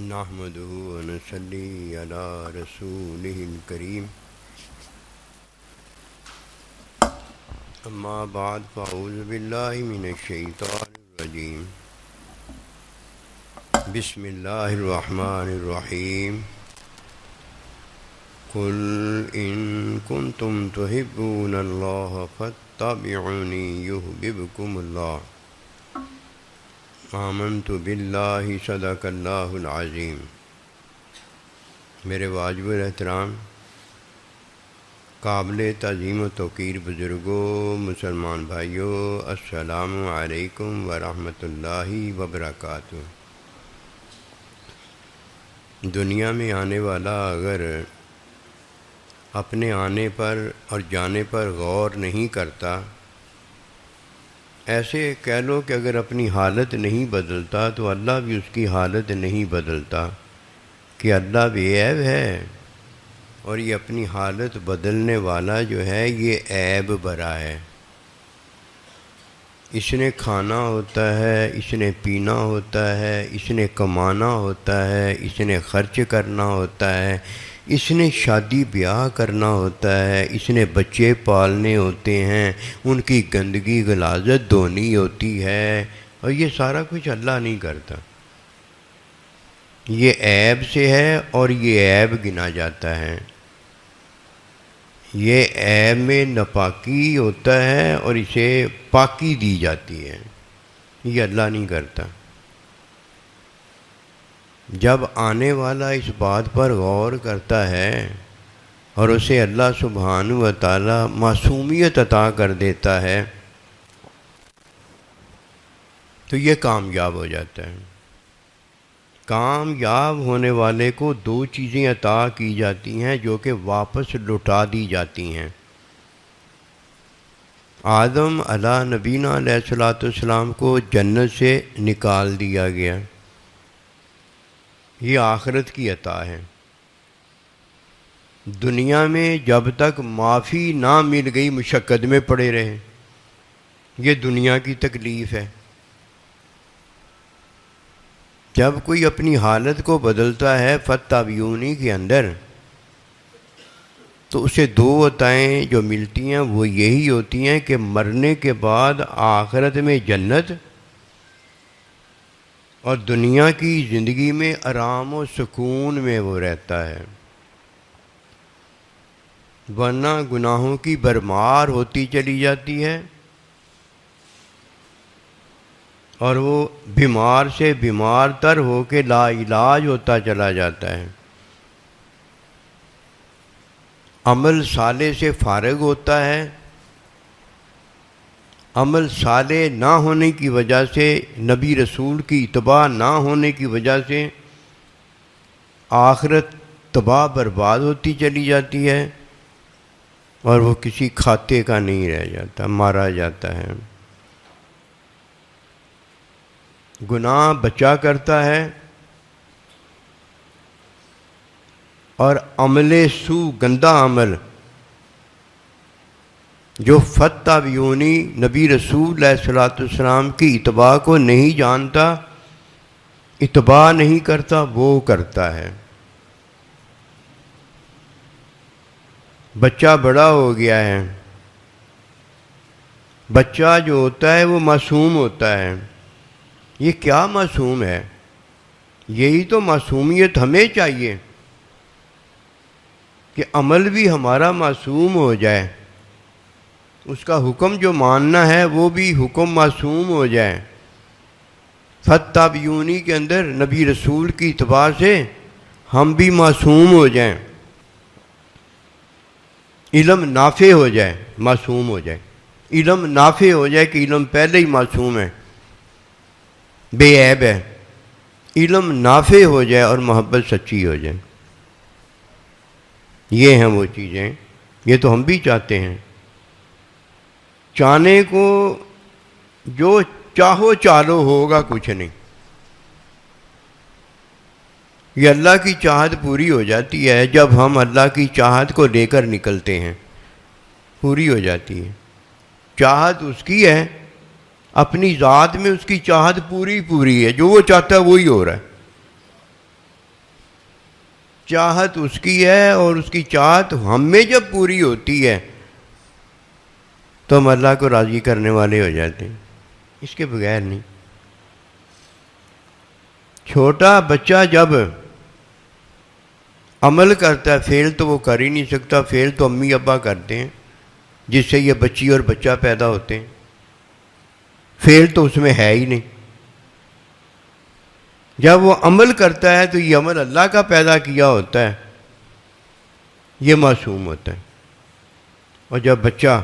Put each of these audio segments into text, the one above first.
نحمده ونصلي على رسوله الكريم اما بعد فاعوذ بالله من الشيطان الرجيم بسم الله الرحمن الرحيم قل إن كنتم تحبون الله فاتبعوني يحببكم الله آمنت باللہ صدق اللہ العظیم۔ میرے واجب الاحترام قابل تعظیم و توقیر بزرگوں، مسلمان بھائیوں، السلام علیکم ورحمۃ اللہ وبرکاتہ۔ دنیا میں آنے والا اگر اپنے آنے پر اور جانے پر غور نہیں کرتا، ایسے کہہ لو کہ اگر اپنی حالت نہیں بدلتا تو اللہ بھی اس کی حالت نہیں بدلتا، کہ اللہ بے عیب ہے اور یہ اپنی حالت بدلنے والا جو ہے یہ عیب برا ہے۔ اس نے کھانا ہوتا ہے، اس نے پینا ہوتا ہے، اس نے کمانا ہوتا ہے، اس نے خرچ کرنا ہوتا ہے، اس نے شادی بیاہ کرنا ہوتا ہے، اس نے بچے پالنے ہوتے ہیں، ان کی گندگی غلاظت دھونی ہوتی ہے، اور یہ سارا کچھ اللہ نہیں کرتا۔ یہ عیب سے ہے اور یہ عیب گنا جاتا ہے۔ یہ عیب میں ناپاکی ہوتا ہے اور اسے پاکی دی جاتی ہے، یہ اللہ نہیں کرتا۔ جب آنے والا اس بات پر غور کرتا ہے اور اسے اللہ سبحانہ و تعالی معصومیت عطا کر دیتا ہے تو یہ کامیاب ہو جاتا ہے۔ کامیاب ہونے والے کو دو چیزیں عطا کی جاتی ہیں جو کہ واپس لوٹا دی جاتی ہیں۔ آدم علیہ نبینا علیہ السلام کو جنت سے نکال دیا گیا، یہ آخرت کی عطا ہے۔ دنیا میں جب تک معافی نہ مل گئی مشقت میں پڑے رہے، یہ دنیا کی تکلیف ہے۔ جب کوئی اپنی حالت کو بدلتا ہے فاتبعونی کے اندر، تو اسے دو عطائیں جو ملتی ہیں وہ یہی ہوتی ہیں کہ مرنے کے بعد آخرت میں جنت اور دنیا کی زندگی میں آرام و سکون میں وہ رہتا ہے، ورنہ گناہوں کی بھرمار ہوتی چلی جاتی ہے اور وہ بیمار سے بیمار تر ہو کے لا علاج ہوتا چلا جاتا ہے۔ عمل صالح سے فارغ ہوتا ہے، عمل صالح نہ ہونے کی وجہ سے، نبی رسول کی اتباع نہ ہونے کی وجہ سے آخرت تباہ برباد ہوتی چلی جاتی ہے اور وہ کسی کھاتے کا نہیں رہ جاتا، مارا جاتا ہے۔ گناہ بچا کرتا ہے اور عمل سو، گندہ عمل جو فاتبعونی نبی رسول علیہ السلام کی اتباع کو نہیں جانتا، اتباع نہیں کرتا، وہ کرتا ہے۔ بچہ بڑا ہو گیا ہے، بچہ جو ہوتا ہے وہ معصوم ہوتا ہے۔ یہ کیا معصوم ہے؟ یہی تو معصومیت ہمیں چاہیے کہ عمل بھی ہمارا معصوم ہو جائے، اس کا حکم جو ماننا ہے وہ بھی حکم معصوم ہو جائے۔ فاتبعونی کے اندر نبی رسول کی اتباع سے ہم بھی معصوم ہو جائیں، علم نافع ہو جائے، معصوم ہو جائے، علم نافع ہو جائے کہ علم پہلے ہی معصوم ہے، بے عیب ہے، علم نافع ہو جائے اور محبت سچی ہو جائے۔ یہ ہیں وہ چیزیں، یہ تو ہم بھی چاہتے ہیں۔ چاہنے کو جو چاہو چالو ہوگا کچھ نہیں، یہ اللہ کی چاہت پوری ہو جاتی ہے جب ہم اللہ کی چاہت کو لے کر نکلتے ہیں، پوری ہو جاتی ہے۔ چاہت اس کی ہے، اپنی ذات میں اس کی چاہت پوری ہے، جو وہ چاہتا ہے وہی ہو رہا ہے۔ چاہت اس کی ہے، اور اس کی چاہت ہم میں جب پوری ہوتی ہے تو ہم اللہ کو راضی کرنے والے ہو جاتے ہیں، اس کے بغیر نہیں۔ چھوٹا بچہ جب عمل کرتا ہے، فیل تو وہ کر ہی نہیں سکتا، فیل تو امی ابا کرتے ہیں جس سے یہ بچی اور بچہ پیدا ہوتے ہیں، فیل تو اس میں ہے ہی نہیں۔ جب وہ عمل کرتا ہے تو یہ عمل اللہ کا پیدا کیا ہوتا ہے، یہ معصوم ہوتا ہے۔ اور جب بچہ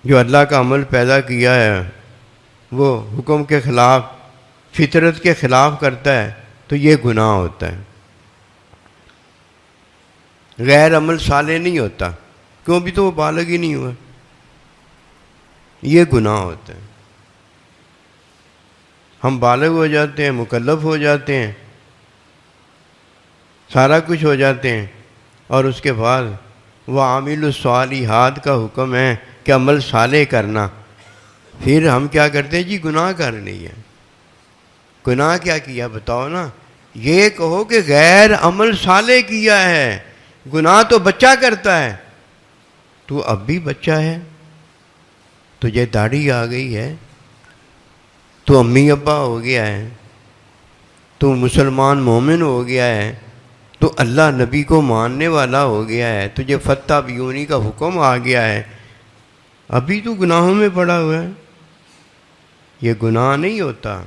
جو اللہ کا عمل پیدا کیا ہے وہ حکم کے خلاف، فطرت کے خلاف کرتا ہے تو یہ گناہ ہوتا ہے، غیر عمل صالح نہیں ہوتا، کیوں؟ بھی تو وہ بالغ ہی نہیں ہوا، یہ گناہ ہوتا ہے۔ ہم بالغ ہو جاتے ہیں، مکلف ہو جاتے ہیں، سارا کچھ ہو جاتے ہیں، اور اس کے بعد وہ عامل الصالحات کا حکم ہے کہ عمل صالح کرنا، پھر ہم کیا کرتے ہیں؟ جی گناہ کر لیا۔ گناہ کیا کیا بتاؤ نا؟ یہ کہو کہ غیر عمل صالح کیا ہے۔ گناہ تو بچہ کرتا ہے، تو اب بھی بچہ ہے، تجھے داڑھی آ گئی ہے، تو امی ابا ہو گیا ہے، تو مسلمان مومن ہو گیا ہے، تو اللہ نبی کو ماننے والا ہو گیا ہے، تجھے فتح بیونی کا حکم آ گیا ہے، ابھی تو گناہوں میں پڑا ہوا ہے۔ یہ گناہ نہیں ہوتا،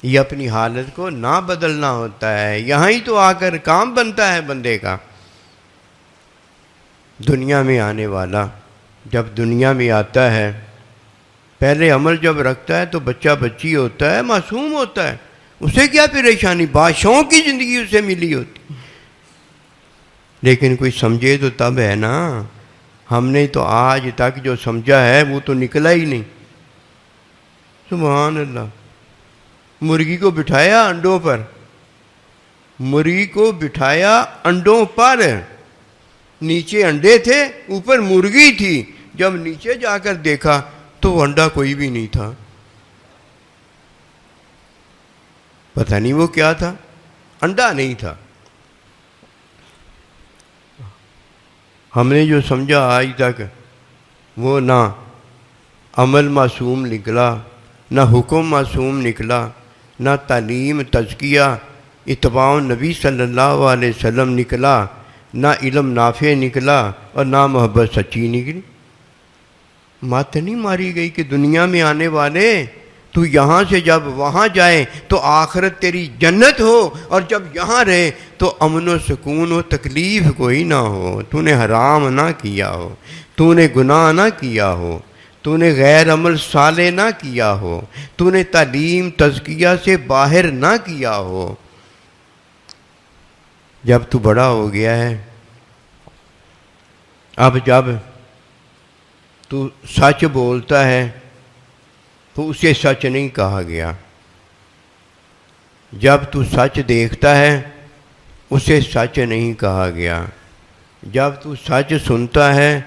یہ اپنی حالت کو نہ بدلنا ہوتا ہے، یہاں ہی تو آ کر کام بنتا ہے بندے کا۔ دنیا میں آنے والا جب دنیا میں آتا ہے، پہلے عمل جب رکھتا ہے تو بچہ بچی ہوتا ہے، معصوم ہوتا ہے، اسے کیا پریشانی؟ بادشاہوں کی زندگی اسے ملی ہوتی، لیکن کوئی سمجھے تو تب ہے نا۔ ہم نے تو آج تک جو سمجھا ہے وہ تو نکلا ہی نہیں۔ سبحان اللہ۔ مرغی کو بٹھایا انڈوں پر، مرغی کو بٹھایا انڈوں پر، نیچے انڈے تھے، اوپر مرغی تھی، جب نیچے جا کر دیکھا تو وہ انڈا کوئی بھی نہیں تھا، پتہ نہیں وہ کیا تھا، انڈا نہیں تھا۔ ہم نے جو سمجھا آج تک وہ نہ عمل معصوم نکلا، نہ حکم معصوم نکلا، نہ تعلیم، تزکیہ، اتباع نبی صلی اللہ علیہ وسلم نکلا، نہ علم نافع نکلا، اور نہ محبت سچی نکلی۔ مات نہیں ماری گئی کہ دنیا میں آنے والے تو یہاں سے جب وہاں جائے تو آخرت تیری جنت ہو، اور جب یہاں رہے تو امن و سکون و تکلیف کوئی نہ ہو، تو نے حرام نہ کیا ہو، تو نے گناہ نہ کیا ہو، تو نے غیر عمل صالح نہ کیا ہو، تو نے تعلیم تزکیہ سے باہر نہ کیا ہو۔ جب تو بڑا ہو گیا ہے، اب جب تو سچ بولتا ہے تو اسے سچ نہیں کہا گیا، جب تو سچ دیکھتا ہے اسے سچ نہیں کہا گیا، جب تو سچ سنتا ہے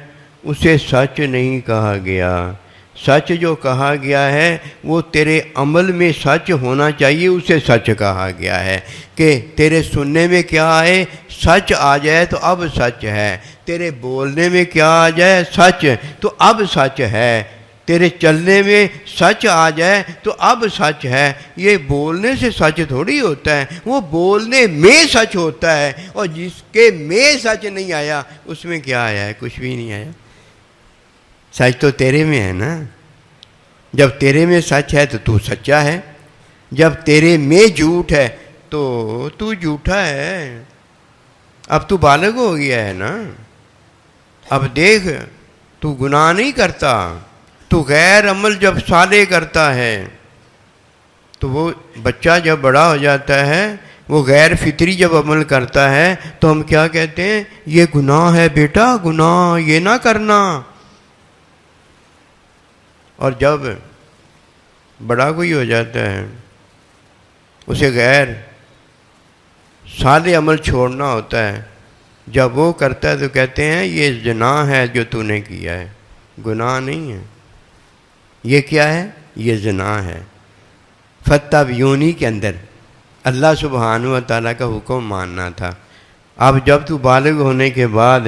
اسے سچ نہیں کہا گیا۔ سچ جو کہا گیا ہے وہ تیرے عمل میں سچ ہونا چاہیے، اسے سچ کہا گیا ہے کہ تیرے سننے میں کیا آئے، سچ آ جائے تو اب سچ ہے، تیرے بولنے میں کیا آ جائے، سچ، تو اب سچ ہے، تیرے چلنے میں سچ آ جائے تو اب سچ ہے۔ یہ بولنے سے سچ تھوڑی ہوتا ہے، وہ بولنے میں سچ ہوتا ہے، اور جس کے میں سچ نہیں آیا اس میں کیا آیا ہے؟ کچھ بھی نہیں آیا۔ سچ تو تیرے میں ہے نا، جب تیرے میں سچ ہے تو تو سچا ہے، جب تیرے میں جھوٹ ہے تو تو جھوٹا ہے۔ اب تو بالغ ہو گیا ہے نا، اب دیکھ، تو گناہ نہیں کرتا، تو غیر عمل جب صالح کرتا ہے تو وہ بچہ جب بڑا ہو جاتا ہے، وہ غیر فطری جب عمل کرتا ہے تو ہم کیا کہتے ہیں؟ یہ گناہ ہے بیٹا، گناہ یہ نہ کرنا۔ اور جب بڑا کوئی ہو جاتا ہے اسے غیر صالح عمل چھوڑنا ہوتا ہے، جب وہ کرتا ہے تو کہتے ہیں یہ زنا ہے جو تو نے کیا ہے، گناہ نہیں ہے، یہ کیا ہے؟ یہ زنا ہے۔ فتح بیونی کے اندر اللہ سبحانہ و تعالیٰ کا حکم ماننا تھا۔ اب جب تو بالغ ہونے کے بعد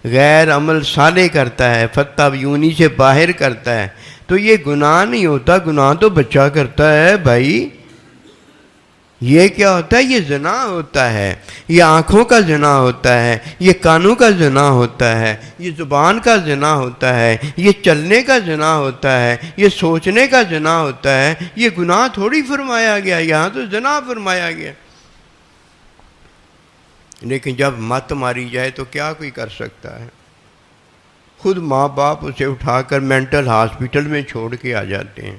غیر عمل صالح کرتا ہے، فتح یونی سے باہر کرتا ہے، تو یہ گناہ نہیں ہوتا، گناہ تو بچہ کرتا ہے بھائی۔ یہ کیا ہوتا ہے؟ یہ زنا ہوتا ہے، یہ آنکھوں کا زنا ہوتا ہے، یہ کانوں کا زنا ہوتا ہے، یہ زبان کا زنا ہوتا ہے، یہ چلنے کا زنا ہوتا ہے، یہ سوچنے کا زنا ہوتا ہے۔ یہ گناہ تھوڑی فرمایا گیا، یہاں تو زنا فرمایا گیا۔ لیکن جب مت ماری جائے تو کیا کوئی کر سکتا ہے؟ خود ماں باپ اسے اٹھا کر مینٹل ہاسپٹل میں چھوڑ کے آ جاتے ہیں۔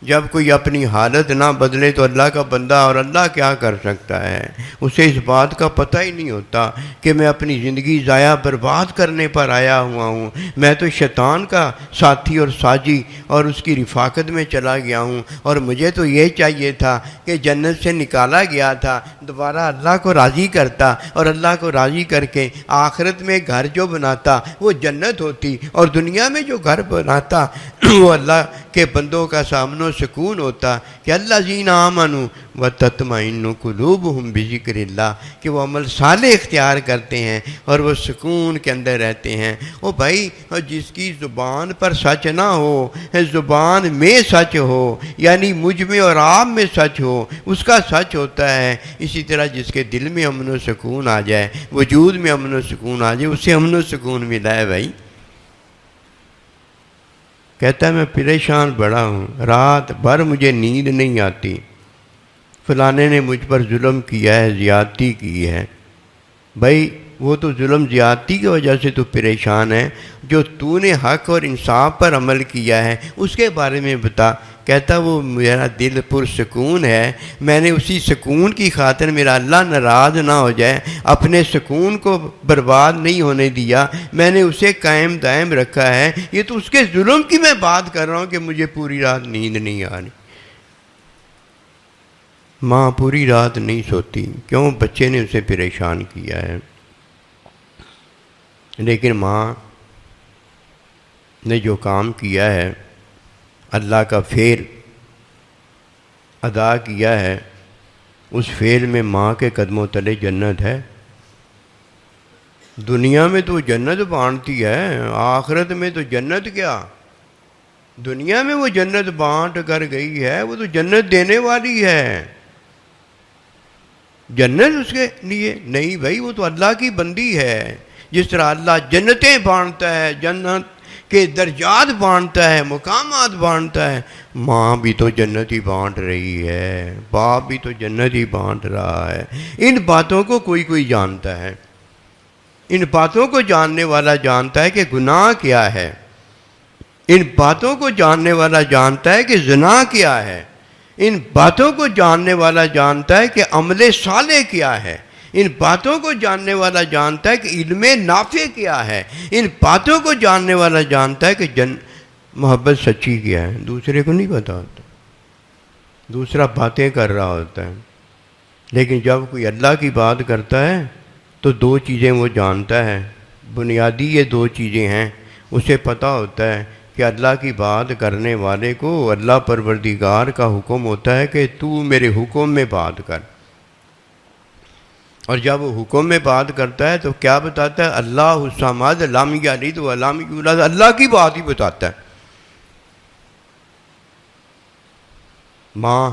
جب کوئی اپنی حالت نہ بدلے تو اللہ کا بندہ اور اللہ کیا کر سکتا ہے؟ اسے اس بات کا پتہ ہی نہیں ہوتا کہ میں اپنی زندگی ضائع برباد کرنے پر آیا ہوا ہوں، میں تو شیطان کا ساتھی اور ساجی اور اس کی رفاقت میں چلا گیا ہوں، اور مجھے تو یہ چاہیے تھا کہ جنت سے نکالا گیا تھا دوبارہ اللہ کو راضی کرتا، اور اللہ کو راضی کر کے آخرت میں گھر جو بناتا وہ جنت ہوتی، اور دنیا میں جو گھر بناتا وہ اللہ کے بندوں کا سامنے سکون ہوتا کہ اللہ زین آمنوا وتطمئن قلوبہم بذکر اللہ، کہ وہ عمل صالح اختیار کرتے ہیں اور وہ سکون کے اندر رہتے ہیں۔ او بھائی، جس کی زبان پر سچ نہ ہو، زبان میں سچ ہو، یعنی مجھ میں اور آپ میں سچ ہو، اس کا سچ ہوتا ہے۔ اسی طرح جس کے دل میں امن و سکون آ جائے، وجود میں امن و سکون آ جائے، اسے امن و سکون ملا ہے بھائی۔ کہتا ہے میں پریشان بڑا ہوں، رات بھر مجھے نیند نہیں آتی، فلانے نے مجھ پر ظلم کیا ہے، زیادتی کی ہے۔ بھائی وہ تو ظلم زیادتی کی وجہ سے تو پریشان ہے، جو تو نے حق اور انصاف پر عمل کیا ہے اس کے بارے میں بتا۔ کہتا وہ میرا دل پرسکون ہے، میں نے اسی سکون کی خاطر میرا اللہ ناراض نہ ہو جائے، اپنے سکون کو برباد نہیں ہونے دیا، میں نے اسے قائم دائم رکھا ہے۔ یہ تو اس کے ظلم کی میں بات کر رہا ہوں کہ مجھے پوری رات نیند نہیں آ رہی۔ ماں پوری رات نہیں سوتی، کیوں؟ بچے نے اسے پریشان کیا ہے۔ لیکن ماں نے جو کام کیا ہے، اللہ کا فعل ادا کیا ہے، اس فعل میں ماں کے قدموں تلے جنت ہے۔ دنیا میں تو جنت بانٹتی ہے، آخرت میں تو جنت کیا، دنیا میں وہ جنت بانٹ کر گئی ہے، وہ تو جنت دینے والی ہے۔ جنت اس کے لیے نہیں بھائی، وہ تو اللہ کی بندی ہے۔ جس طرح اللہ جنتیں بانٹتا ہے، جنت کے درجات بانٹتا ہے، مقامات بانٹتا ہے، ماں بھی تو جنت ہی بانٹ رہی ہے، باپ بھی تو جنت ہی بانٹ رہا ہے۔ ان باتوں کو کوئی جانتا ہے، ان باتوں کو جاننے والا جانتا ہے کہ گناہ کیا ہے، ان باتوں کو جاننے والا جانتا ہے کہ زنا کیا ہے، ان باتوں کو جاننے والا جانتا ہے کہ عمل صالح کیا ہے، ان باتوں کو جاننے والا جانتا ہے کہ علم نافع کیا ہے، ان باتوں کو جاننے والا جانتا ہے کہ محبت سچی کیا ہے۔ دوسرے کو نہیں پتا ہوتا، دوسرا باتیں کر رہا ہوتا ہے، لیکن جب کوئی اللہ کی بات کرتا ہے تو دو چیزیں وہ جانتا ہے، بنیادی یہ دو چیزیں ہیں۔ اسے پتہ ہوتا ہے کہ اللہ کی بات کرنے والے کو اللہ پروردگار کا حکم ہوتا ہے کہ تو میرے حکم میں بات کر، اور جب وہ حکم میں بات کرتا ہے تو کیا بتاتا ہے؟ اللہ الصمد لم یلد ولم یولد، اللہ کی بات ہی بتاتا ہے۔ ماں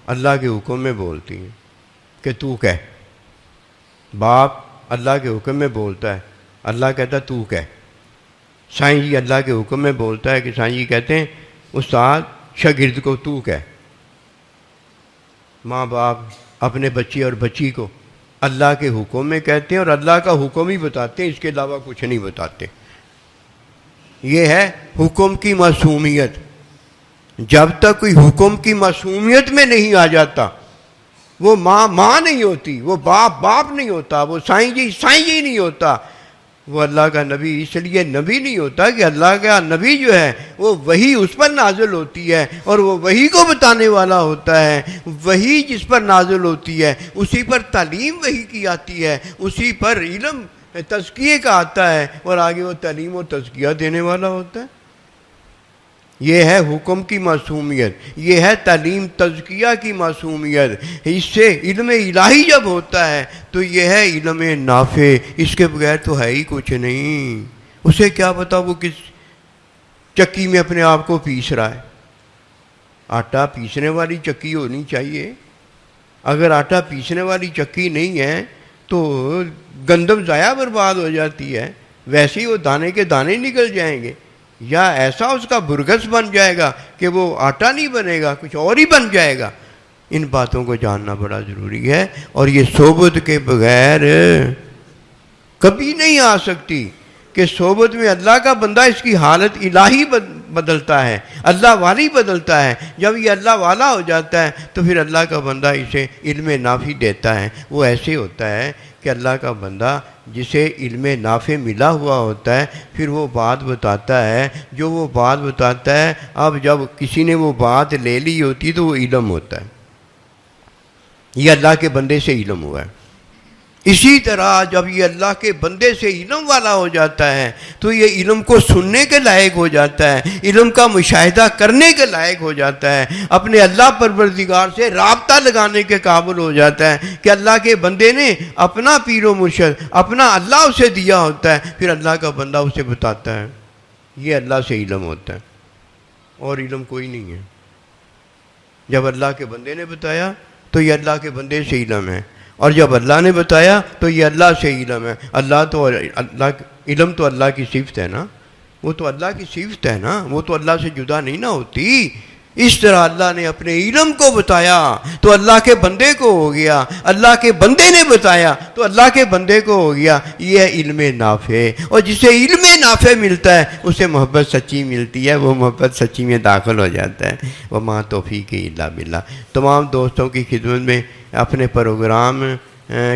اللہ کے حکم میں بولتی ہے کہ تو کہہ، باپ اللہ کے حکم میں بولتا ہے، اللہ کہتا ہے تو کہہ۔ سائیں جی اللہ کے حکم میں بولتا ہے کہ سائیں جی کہتے ہیں استاد شاگرد کو تو کہہ۔ ماں باپ اپنے بچے اور بچی کو اللہ کے حکم میں کہتے ہیں اور اللہ کا حکم ہی بتاتے ہیں، اس کے علاوہ کچھ نہیں بتاتے۔ یہ ہے حکم کی معصومیت۔ جب تک کوئی حکم کی معصومیت میں نہیں آ جاتا، وہ ماں نہیں ہوتی، وہ باپ نہیں ہوتا، وہ سائیں جی نہیں ہوتا، وہ اللہ کا نبی اس لیے نبی نہیں ہوتا کہ اللہ کا نبی جو ہے وہ وحی اس پر نازل ہوتی ہے اور وہ وحی کو بتانے والا ہوتا ہے۔ وحی جس پر نازل ہوتی ہے اسی پر تعلیم وحی کی آتی ہے، اسی پر علم تزکیے کا آتا ہے، اور آگے وہ تعلیم و تزکیہ دینے والا ہوتا ہے۔ یہ ہے حکم کی معصومیت، یہ ہے تعلیم تزکیہ کی معصومیت۔ اس سے علم الہی جب ہوتا ہے تو یہ ہے علم نافع، اس کے بغیر تو ہے ہی کچھ نہیں۔ اسے کیا پتا وہ کس چکی میں اپنے آپ کو پیس رہا ہے۔ آٹا پیسنے والی چکی ہونی چاہیے، اگر آٹا پیسنے والی چکی نہیں ہے تو گندم ضائع برباد ہو جاتی ہے، ویسے ہی وہ دانے کے دانے نکل جائیں گے، یا ایسا اس کا برگس بن جائے گا کہ وہ آٹا نہیں بنے گا، کچھ اور ہی بن جائے گا۔ ان باتوں کو جاننا بڑا ضروری ہے، اور یہ صحبت کے بغیر کبھی نہیں آ سکتی کہ صحبت میں اللہ کا بندہ اس کی حالت الہی بدلتا ہے، اللہ والی بدلتا ہے۔ جب یہ اللہ والا ہو جاتا ہے تو پھر اللہ کا بندہ اسے علم نافع دیتا ہے۔ وہ ایسے ہوتا ہے کہ اللہ کا بندہ جسے علم نافع ملا ہوا ہوتا ہے پھر وہ بات بتاتا ہے، جو وہ بات بتاتا ہے، اب جب کسی نے وہ بات لے لی ہوتی تو وہ علم ہوتا ہے۔ یہ اللہ کے بندے سے علم ہوا ہے۔ اسی طرح جب یہ اللہ کے بندے سے علم والا ہو جاتا ہے تو یہ علم کو سننے کے لائق ہو جاتا ہے، علم کا مشاہدہ کرنے کے لائق ہو جاتا ہے، اپنے اللہ پروردگار سے رابطہ لگانے کے قابل ہو جاتا ہے کہ اللہ کے بندے نے اپنا پیر و مرشد، اپنا اللہ اسے دیا ہوتا ہے، پھر اللہ کا بندہ اسے بتاتا ہے۔ یہ اللہ سے علم ہوتا ہے، اور علم کوئی نہیں ہے۔ جب اللہ کے بندے نے بتایا تو یہ اللہ کے بندے سے علم ہے، اور جب اللہ نے بتایا تو یہ اللہ سے علم ہے۔ علم تو اللہ کی صفت ہے نا، وہ تو اللہ کی صفت ہے نا، وہ تو اللہ سے جدا نہیں نہ ہوتی۔ اس طرح اللہ نے اپنے علم کو بتایا تو اللہ کے بندے کو ہو گیا، اللہ کے بندے نے بتایا تو اللہ کے بندے کو ہو گیا۔ یہ ہے علم نافع، اور جسے علم نافع ملتا ہے اسے محبت سچی ملتی ہے، وہ محبت سچی میں داخل ہو جاتا ہے۔ وما توفیق الا باللہ۔ تمام دوستوں کی خدمت میں اپنے پروگرام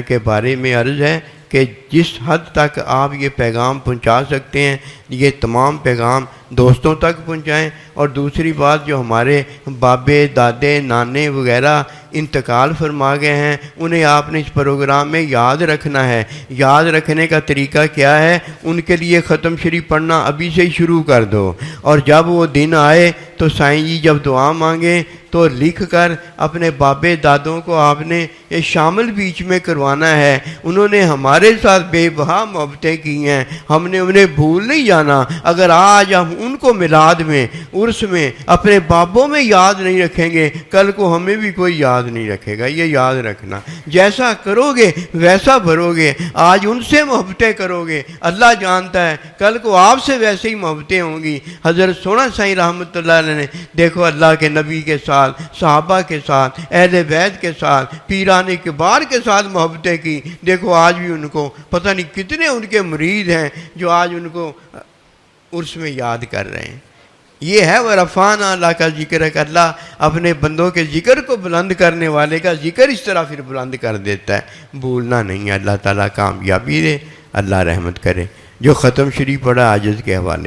کے بارے میں عرض ہے کہ جس حد تک آپ یہ پیغام پہنچا سکتے ہیں یہ تمام پیغام دوستوں تک پہنچائیں، اور دوسری بات جو ہمارے بابے دادے نانے وغیرہ انتقال فرما گئے ہیں انہیں آپ نے اس پروگرام میں یاد رکھنا ہے۔ یاد رکھنے کا طریقہ کیا ہے؟ ان کے لیے ختم شریف پڑھنا ابھی سے ہی شروع کر دو، اور جب وہ دن آئے تو سائیں جی جب دعا مانگیں تو لکھ کر اپنے بابے دادوں کو آپ نے یہ شامل بیچ میں کروانا ہے۔ انہوں نے ہمارے ساتھ بے بہا محبتیں کی ہیں، ہم نے انہیں بھول نہیں جانا۔ اگر آج ہم ان کو میلاد میں، عرس میں، اپنے بابوں میں یاد نہیں رکھیں گے کل کو ہمیں بھی کوئی یاد نہیں رکھے گا۔ یہ یاد رکھنا، جیسا کرو گے ویسا بھرو گے۔ آج ان سے محبتیں کرو گے، اللہ جانتا ہے کل کو آپ سے ویسے ہی محبتیں ہوں گی۔ حضرت سونا سائیں رحمۃ اللہ علیہ نے دیکھو اللہ کے نبی کے ساتھ، صحابہ کے ساتھ، اہل بیت کے ساتھ، پیران کبار کے ساتھ محبتیں کی۔ دیکھو آج بھی ان کو پتہ نہیں کتنے ان کے مرید ہیں جو آج ان کو عرس میں یاد کر رہے ہیں۔ یہ ہے ورفعنا اللہ کا ذکر ہے کہ اللہ اپنے بندوں کے ذکر کو بلند کرنے والے کا ذکر اس طرح پھر بلند کر دیتا ہے۔ بھولنا نہیں ہے۔ اللہ تعالیٰ کامیابی دے، اللہ رحمت کرے۔ جو ختم شریف پڑھا عاجز کے حوالے